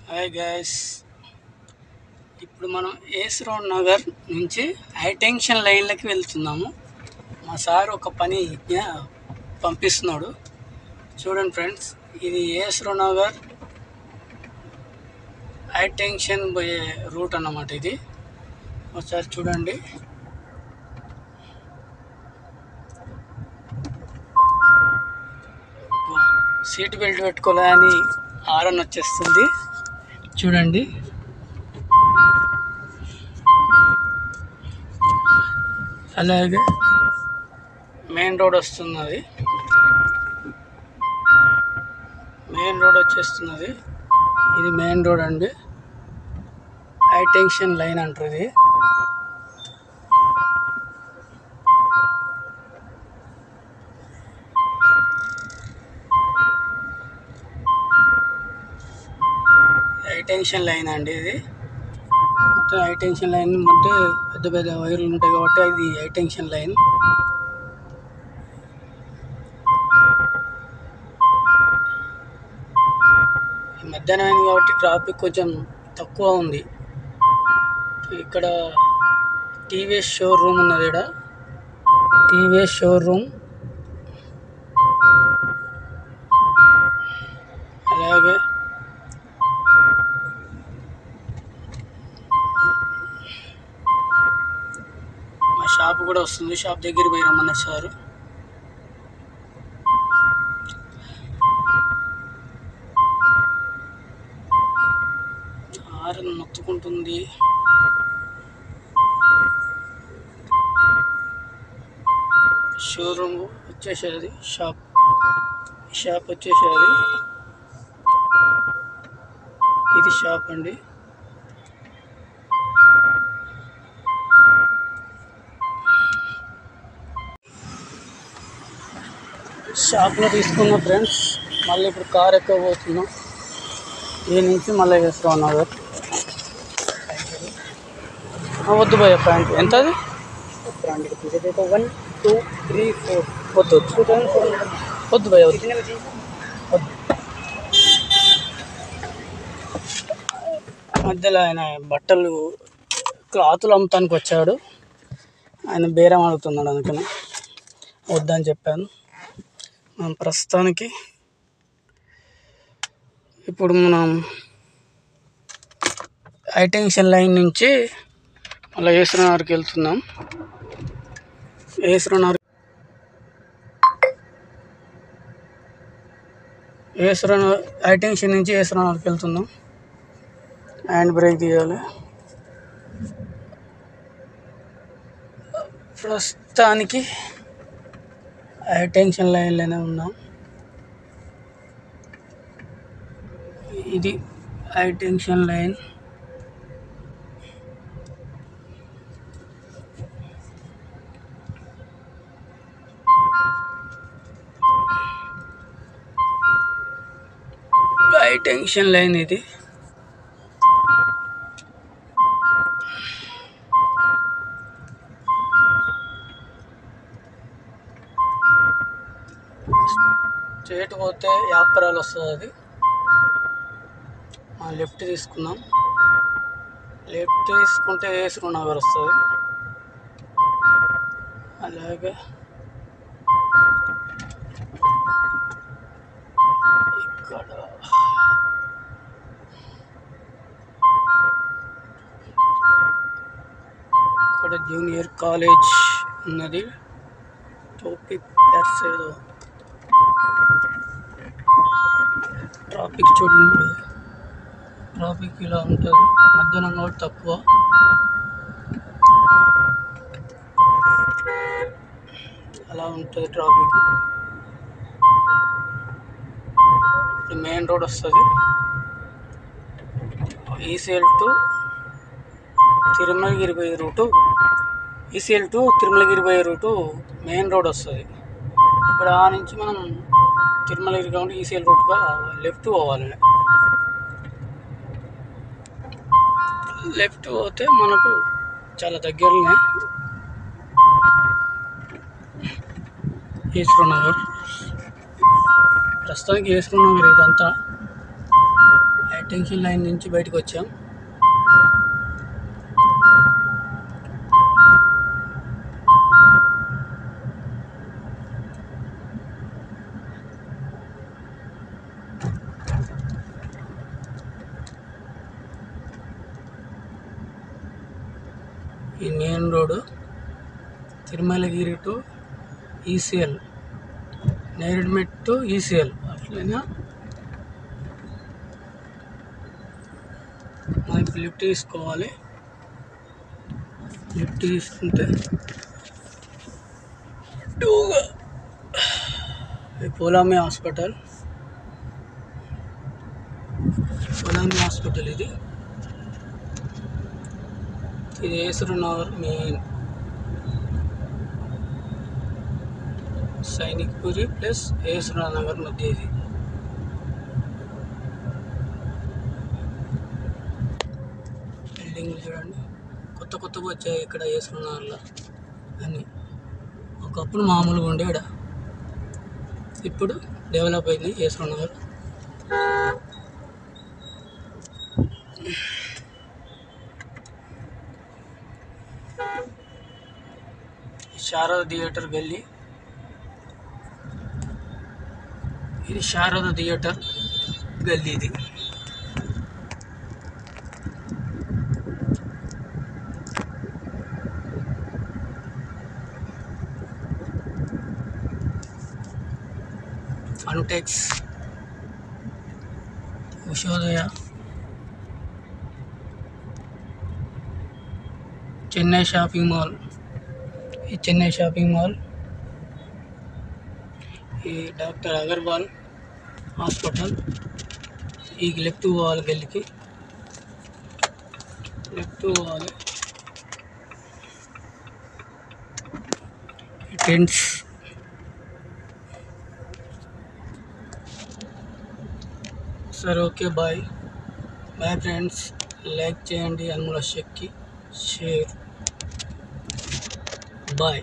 Hi guys, ఇప్పుడు మనం ఏస్రోడ్ నగర్ నుంచి హైటెన్షన్ లైన్లకి వెళ్తున్నాము. మా సార్ ఒక పని పంపిస్తున్నాడు. చూడండి ఫ్రెండ్స్, ఇది ఏస్రోడ్ నగర్ హైటెన్షన్ పోయే రూట్ అన్నమాట. ఇది ఒకసారి చూడండి. సీట్ బెల్ట్ పెట్టుకోవాలని హారన్ వచ్చేస్తుంది. చూడండి, అలాగే మెయిన్ రోడ్ వస్తున్నది. మెయిన్ రోడ్ వచ్చేస్తున్నది. ఇది మెయిన్ రోడ్ అండి. హైటెన్షన్ లైన్ అంటారు ఇది. హైటెన్షన్ లైన్ అండి ఇది. మొత్తం హైటెన్షన్ లైన్ అంటే పెద్ద పెద్ద వైర్లు ఉంటాయి కాబట్టి ఇది హైటెన్షన్ లైన్. మధ్యాహ్నం అయింది కాబట్టి ట్రాఫిక్ కొంచెం తక్కువ ఉంది. ఇక్కడ టీవీఎస్ షోరూమ్ ఉన్నది. ఇక్కడ టీవీఎస్ షోరూమ్, అలాగే మా షాప్ కూడా వస్తుంది. షాప్ దగ్గర పోయి రమ్మన్నారు సారు. హారన్ మొత్తుకుంటుంది. షోరూమ్ వచ్చేసేది. షాప్ వచ్చేసేది. ఇది షాప్ అండి. షాప్లో తీసుకున్న ఫ్రెండ్స్, మళ్ళీ ఇప్పుడు కార్ ఎక్కబోతున్నాం. ఈ నుంచి మళ్ళీ వేసుకో నగర్. వద్దు భయ్య, ప్యాంట్ ఎంత అది? 1 2 3 4 వద్దు వద్దు భయ్య, వద్దు. మధ్యలో ఆయన బట్టలు క్లాతులు అమ్మటానికి వచ్చాడు. ఆయన బేరం అడుగుతున్నాడు, అందుకని వద్దని చెప్పాను. మనం ప్రస్తుతానికి ఇప్పుడు మనం హైటెన్షన్ లైన్ నుంచి మళ్ళీ ఏస్రోడ్ నగర్కి వెళ్తున్నాం. ఏస్రోడ్ నగర్ హైటెన్షన్ నుంచి ఏస్రోడ్ నగర్కి వెళ్తున్నాం. హ్యాండ్ బ్రేక్ తీయాలి. ప్రస్తుతానికి హైటెన్షన్ లైన్లోనే ఉన్నాం. ఇది హైటెన్షన్ లైన్. హైటెన్షన్ లైన్ ఇది. స్ట్రేట్ పోతే యాపరాలు వస్తుంది. అది లెఫ్ట్ తీసుకున్నాం. లెఫ్ట్ తీసుకుంటే ఏస్రోడ్ నగర్ వస్తుంది. అలాగే ఇక్కడ జూనియర్ కాలేజ్ ఉన్నది. టాపిక్ ఏదో ట్రాఫిక్ చూడండి. ట్రాఫిక్ ఇలా ఉంటుంది. మధ్యాహ్నం కూడా తక్కువ. అలా ఉంటుంది ట్రాఫిక్. మెయిన్ రోడ్ వస్తుంది. ఈసీఎల్ టు తిరుమలగిరి పోయే రూటు, ఈసీఎల్ టు తిరుమలగిరి పోయే రూటు మెయిన్ రోడ్ వస్తుంది. ఇప్పుడు ఆ నుంచి మనం తిరుమలగిరి కాబట్టి ఈసీఎల్ రూట్గా లెఫ్ట్ పోవాలి. లెఫ్ట్ పోతే మనకు చాలా దగ్గరనే ఏస్రోడ్ నగర్. ప్రస్తుతానికి ఏస్రోడ్ నగర్ ఇదంతా అటెన్షన్ లైన్ నుంచి బయటకు వచ్చాం. ఈ main road Tirumalagiri to ECIL, Neredmet to ECIL. అట్లయినా మనకి లిఫ్ట్ తీసుకోవాలి. లిఫ్ట్ తీసుకుంటే పోలామి హాస్పిటల్, ఇది ఏసరు నగర్ మెయిన్ సైనిక్పురి ప్లస్ ఏసరు నగర్ మధ్య ఇది. బిల్డింగ్లు చూడండి, కొత్తగా వచ్చాయి ఇక్కడ ఏసరు నగర్లో అని. ఒకప్పుడు మామూలుగా ఉండే ఇక్కడ, ఇప్పుడు డెవలప్ అయింది ఏసరు నగర్. శారద థియేటర్ గల్లీ, ఇది శారద థియేటర్ గల్లీ. ఇది ఫన్టెక్స్, ఉషోదయ, చెన్నై షాపింగ్ మాల్, ఈ చెన్నై షాపింగ్ మాల్, ఈ డాక్టర్ అగర్వాల్ హాస్పిటల్. ఈ లెఫ్ట్ పోవాలి, గల్లీకి లెఫ్ట్ పోవాలి. టెంట్స్, సరే ఓకే, బాయ్ ఫ్రెండ్స్. లైక్ చేయండి, అనుముల శక్తి షేర్. బాయ్.